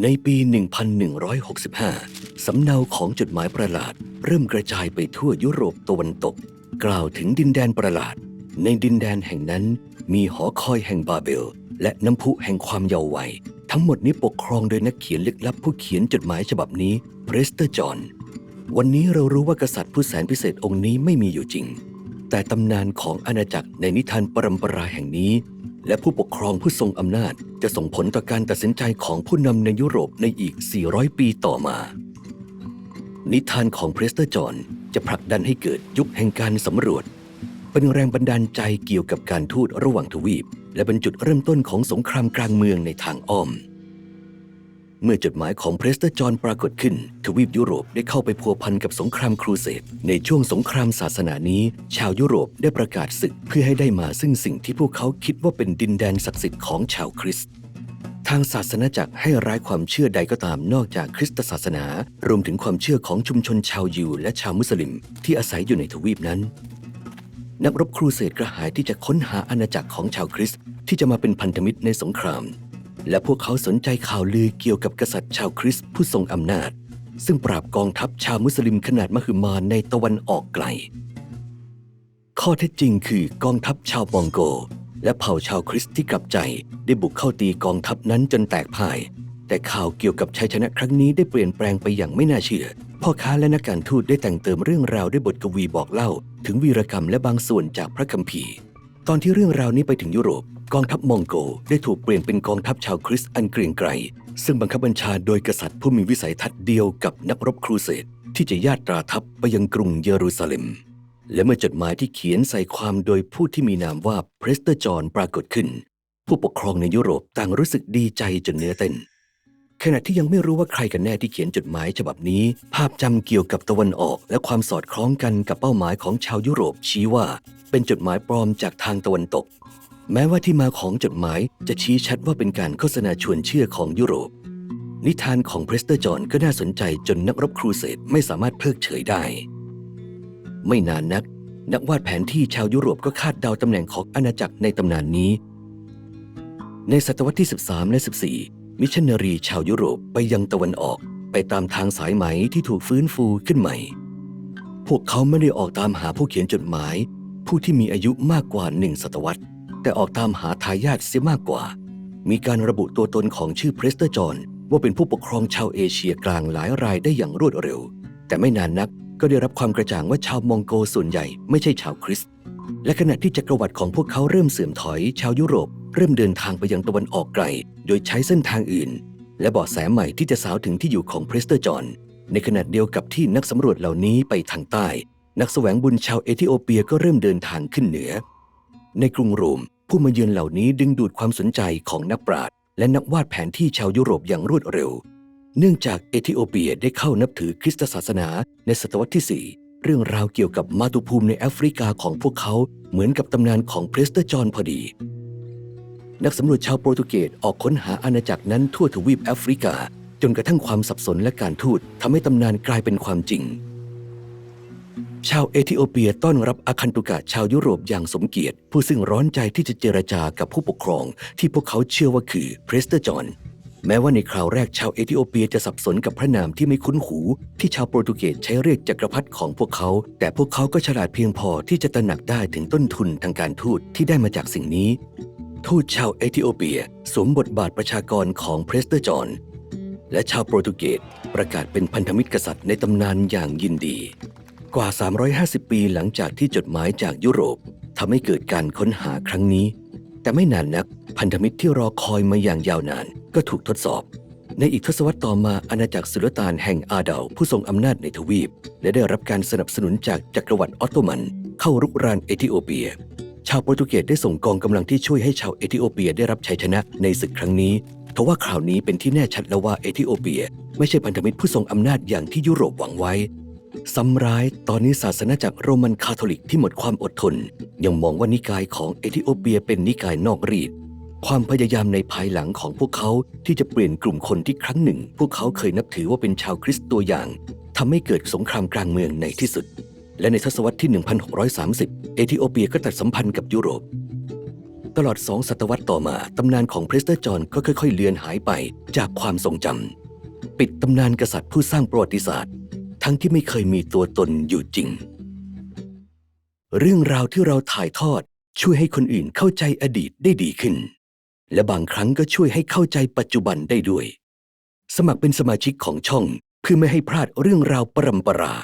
ในปี 1165 สำเนาของจดหมายประหลาดเริ่มกระจายไปทั่วยุโรปตะวันตกกล่าวถึงดินแดนประหลาดในดินแดนแห่งนั้นมีหอคอยแห่งบาเบลและน้ำพุแห่งความเยาว์วัยทั้งหมดนี้ปกครองโดยนักเขียนลึกลับผู้เขียนจดหมายฉบับนี้เพรสเตอร์จอห์นวันนี้เรารู้ว่ากษัตริย์ผู้แสนพิเศษองค์นี้ไม่มีอยู่จริงแต่ตำนานของอาณาจักรในนิทานปรัมปราแห่งนี้และผู้ปกครองผู้ทรงอำนาจจะส่งผลต่อการตัดสินใจของผู้นำในยุโรปในอีก 400 ปีต่อมานิทานของเพรสเตอร์จอห์นจะผลักดันให้เกิดยุคแห่งการสำรวจเป็นแรงบันดาลใจเกี่ยวกับการทูตระหว่างทวีปและเป็นจุดเริ่มต้นของสงครามกลางเมืองในทางอ้อมเมื่อจดหมายของเพรสเตอร์จอห์นปรากฏขึ้นทวีปยุโรปได้เข้าไปพัวพันกับสงครามครูเสดในช่วงสงครามศาสนานี้ชาวยุโรปได้ประกาศศึกเพื่อให้ได้มาซึ่งสิ่งที่พวกเขาคิดว่าเป็นดินแดนศักดิ์สิทธิ์ของชาวคริสต์ทางศาสนาจักรให้ร้ายความเชื่อใดก็ตามนอกจากคริสตศาสนารวมถึงความเชื่อของชุมชนชาวยิวและชาวมุสลิมที่อาศัยอยู่ในทวีปนั้นนักรบครูเสดกระหายที่จะค้นหาอาณาจักรของชาวคริสต์ที่จะมาเป็นพันธมิตรในสงครามและพวกเขาสนใจข่าวลือเกี่ยวกับกษัตริย์ชาวคริสต์ผู้ทรงอำนาจซึ่งปราบกองทัพชาวมุสลิมขนาดมหึมาในตะวันออกไกลข้อเท็จจริงคือกองทัพชาวมองโกและเผ่าชาวคริสต์ที่กลับใจได้บุกเข้าตีกองทัพนั้นจนแตกพ่ายแต่ข่าวเกี่ยวกับชัยชนะครั้งนี้ได้เปลี่ยนแปลงไปอย่างไม่น่าเชื่อพ่อค้าและนักการทูตได้แต่งเติมเรื่องราวด้วยบทกวีบอกเล่าถึงวีรกรรมและบางส่วนจากพระคัมภีร์ตอนที่เรื่องราวนี้ไปถึงยุโรปกองทัพมองโกได้ถูกเปลี่ยนเป็นกองทัพชาวคริสต์อันเกรียงไกรซึ่งบังคับบัญชาโดยกษัตริย์ผู้มีวิสัยทัศน์เดียวกับนักรบครูเสดที่จะญาตราทัพไปยังกรุงเยรูซาเล็มและเมื่อจดหมายที่เขียนใส่ความโดยผู้ที่มีนามว่าเพรสเตอร์จอห์นปรากฏขึ้นผู้ปกครองในยุโรปต่างรู้สึกดีใจจนเนื้อเต้นขณะที่ยังไม่รู้ว่าใครกันแน่ที่เขียนจดหมายฉบับนี้ภาพจำเกี่ยวกับตะวันออกและความสอดคล้องกันกับเป้าหมายของชาวยุโรปชี้ว่าเป็นจดหมายปลอมจากทางตะวันตกแม้ว่าที่มาของจดหมายจะชี้ชัดว่าเป็นการโฆษณาชวนเชื่อของยุโรปนิทานของเพรสเตอร์จอห์นก็น่าสนใจจนนักรบครูเสดไม่สามารถเพิกเฉยได้ไม่นานนักนักวาดแผนที่ชาวยุโรปก็คาดเดาตำแหน่งของอาณาจักรในตำนานนี้ในศตวรรษที่ 13 และ 14 มิชชันนารีชาวยุโรปไปยังตะวันออกไปตามทางสายไหมที่ถูกฟื้นฟูขึ้นใหม่พวกเขาไม่ได้ออกตามหาผู้เขียนจดหมายผู้ที่มีอายุมากกว่า1 ศตวรรษแต่ออกตามหาทายาทเสียมากกว่ามีการระบุตัวตนของชื่อเพรสเตอร์จอห์นว่าเป็นผู้ปกครองชาวเอเชียกลางหลายรายได้อย่างรวดเร็วแต่ไม่นานนักก็ได้รับความกระจ่างว่าชาวมองโกส่วนใหญ่ไม่ใช่ชาวคริสต์และขณะที่จักรวรรดิของพวกเขาเริ่มเสื่อมถอยชาวยุโรปเริ่มเดินทางไปยังตะวันออกไกลโดยใช้เส้นทางอื่นและเบาะแสใหม่ที่จะสาวถึงที่อยู่ของเพรสเตอร์จอห์นในขณะเดียวกับที่นักสำรวจเหล่านี้ไปทางใต้นักแสวงบุญชาวเอธิโอเปียก็เริ่มเดินทางขึ้นเหนือในกรุงโรมผู้มาเยือนเหล่านี้ดึงดูดความสนใจของนักปราชญ์และนักวาดแผนที่ชาวยุโรปอย่างรวดเร็วเนื่องจากเอธิโอเปียได้เข้านับถือคริสตศาสนาในศตวรรษที่ 4เรื่องราวเกี่ยวกับมาตุภูมิในแอฟริกาของพวกเขาเหมือนกับตำนานของเพรสเตอร์จอห์นพอดีนักสำรวจชาวโปรตุเกสออกค้นหาอาณาจักรนั้นทั่วทวีปแอฟริกาจนกระทั่งความสับสนและการทูตทำให้ตำนานกลายเป็นความจริงชาวเอธิโอเปียต้อนรับอาคันตุกะชาวยุโรปอย่างสมเกียรติผู้ซึ่งร้อนใจที่จะเจรจากับผู้ปกครองที่พวกเขาเชื่อว่าคือเพรสเตอร์จอห์นแม้ว่าในคราวแรกชาวเอธิโอเปียจะสับสนกับพระนามที่ไม่คุ้นหูที่ชาวโปรตุเกสใช้เรียกจักรพรรดิของพวกเขาแต่พวกเขาก็ฉลาดเพียงพอที่จะตระหนักได้ถึงต้นทุนทางการทูตที่ได้มาจากสิ่งนี้ทูตชาวเอธิโอเปียสวมบทบาทประชากรของเพรสเตอร์จอห์นและชาวโปรตุเกสประกาศเป็นพันธมิตรกษัตริย์ในตำนานอย่างยินดีกว่า350 ปีหลังจากที่จดหมายจากยุโรปทำให้เกิดการค้นหาครั้งนี้แต่ไม่นานนักพันธมิตรที่รอคอยมาอย่างยาวนานก็ถูกทดสอบในอีกทศวรรษต่อมาอาณาจักรสุลต่านแห่งอาเดาผู้ทรงอำนาจในทวีปและได้รับการสนับสนุนจากจักรวรรดิออตโตมันเข้ารุกรานเอธิโอเปียชาวโปรตุเกสได้ส่งกองกำลังที่ช่วยให้ชาวเอธิโอเปียได้รับชัยชนะในศึกครั้งนี้ทว่าคราวนี้เป็นที่แน่ชัดแล้วว่าเอธิโอเปียไม่ใช่พันธมิตรผู้ทรงอำนาจอย่างที่ยุโรปหวังไว้ซ้ำร้ายตอนนี้ศาสนาจักรโรมันคาทอลิกที่หมดความอดทนยังมองว่านิกายของเอธิโอเปียเป็นนิกายนอกรีดความพยายามในภายหลังของพวกเขาที่จะเปลี่ยนกลุ่มคนที่ครั้งหนึ่งพวกเขาเคยนับถือว่าเป็นชาวคริสต์ตัวอย่างทำให้เกิดสงครามกลางเมืองในที่สุดและในทศวรรษที่ 1630 เอธิโอเปียก็ตัดสัมพันธ์กับยุโรป ตลอด2 ศตวรรษต่อมาตำนานของพรีสเตอร์จอห์นก็ค่อยๆเลือนหายไปจากความทรงจำปิดตำนานกษัตริย์ผู้สร้างประวัติศาสตร์ทั้งที่ไม่เคยมีตัวตนอยู่จริงเรื่องราวที่เราถ่ายทอดช่วยให้คนอื่นเข้าใจอดีตได้ดีขึ้นและบางครั้งก็ช่วยให้เข้าใจปัจจุบันได้ด้วยสมัครเป็นสมาชิกของช่องเพื่อไม่ให้พลาดเรื่องราวปรำปรา